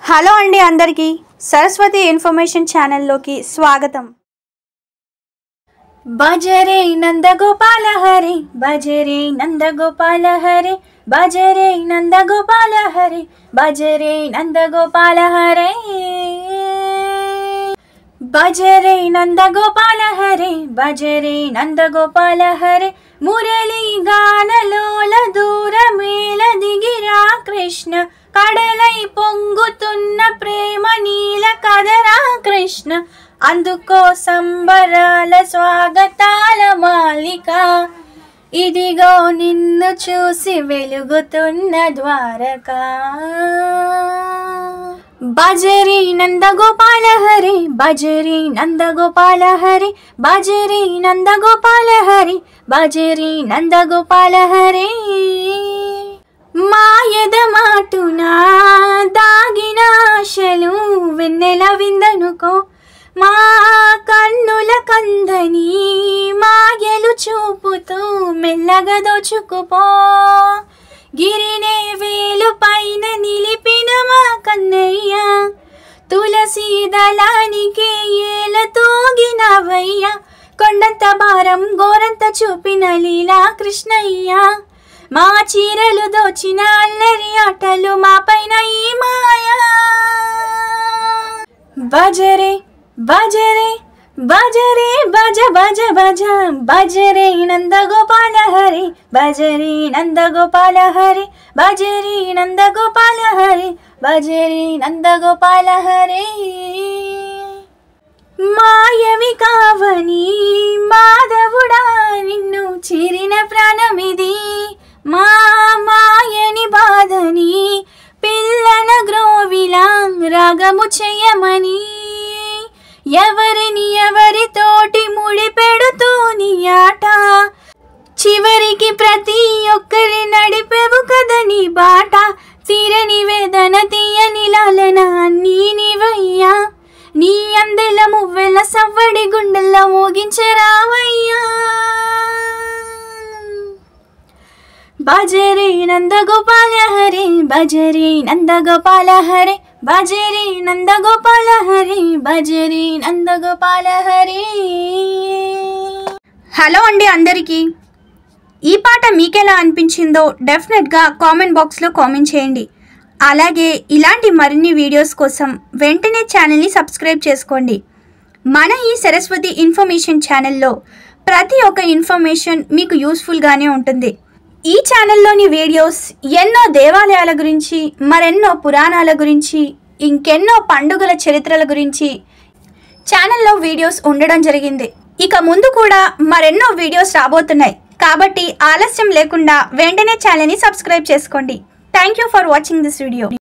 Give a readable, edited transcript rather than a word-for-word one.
Hello అండి అందరికీ Saraswati information ఛానల్లోకి స్వాగతం. బజరే నందగోపాల హరి బజరే నందగోపాల హరి బజరే నందగోపాల హరి బజరే నందగోపాల హరి బజరే నందగోపాల హరి బజరే నందగోపాల హరి మురళి గానలోల దూరమేల దిగిరా కృష్ణ కడలై పొంగుతున్న ప్రేమ నీల కదరా కృష్ణ అందుకో సంబరాల స్వాగతాల మాలిక ఇదిగో నిన్ను చూసి వెలుగుతున్న ద్వారకా. బజరీ నందగోపాల హరి బజరీ నందగోపాల హరి బజరీ నందగోపాల హరి బజరీ నందగోపాల హరి మాయద మాటునా దాగిన ఆశలు వెన్నెల విందనుకో మా కన్నుల కందని మాయలు చూపుతూ మెల్లగా దోచుకుపో గిరినే వేలు పైన నిలిపిన మా కన్నయ్య తులసి దళానికి ఏల తూగినవయ్య కొండంత భారం గోరంత చూపిన లీలా కృష్ణయ్య మా చీరలు దోచిన అల్లరి ఆటలు మా పైన ఈ మాయా. బజరే బజరే బజరే బజ బజ బజ బజరే నందగోపాల హరి బజరే నందగోపాల హరి బజరే నందగోపాల హరి బజరే నందగోపాల హరి మాయవి కావని మాధవుడా నిన్ను చేరిన ప్రాణమిది మా మాయని బాధని పిల్లన గ్రోవిలా రాగము చెయ్యమని ఎవరిని ఎవరితోటి ముడిపెడుతూ నీ ఆట చివరికి ప్రతి ఒక్కరి నడిపెవు కదా నీ బాట తీరని వేదన తీయని లాలన అన్నీ నీవయ్యా నీ అందెల మువ్వెల సవ్వడి గుండెల్లో మోగించరావయ్యా. బజరే నందగోపాల హరి బజరే నందగోపాల హరి బజరే నందగోపాల హరి బజరే నందగోపాల హరి. హలో అండి అందరికీ, ఈ పాట మీకెలా అనిపించిందో డెఫినెట్గా కామెంట్ బాక్స్లో కామెంట్ చేయండి. అలాగే ఇలాంటి మరిన్ని వీడియోస్ కోసం వెంటనే ఛానల్ని సబ్స్క్రైబ్ చేసుకోండి. మన ఈ సరస్వతి ఇన్ఫర్మేషన్ ఛానల్లో ప్రతి ఒక్క ఇన్ఫర్మేషన్ మీకు యూస్ఫుల్గానే ఉంటుంది. ఈ ఛానల్లోని వీడియోస్ ఎన్నో దేవాలయాల గురించి, మరెన్నో పురాణాల గురించి, ఇంకెన్నో పండుగల చరిత్రల గురించి ఛానల్లో వీడియోస్ ఉండడం జరిగింది. ఇక ముందు కూడా మరెన్నో వీడియోస్ రాబోతున్నాయి. కాబట్టి ఆలస్యం లేకుండా వెంటనే ఛానల్ని సబ్స్క్రైబ్ చేసుకోండి. Thank you for watching this video.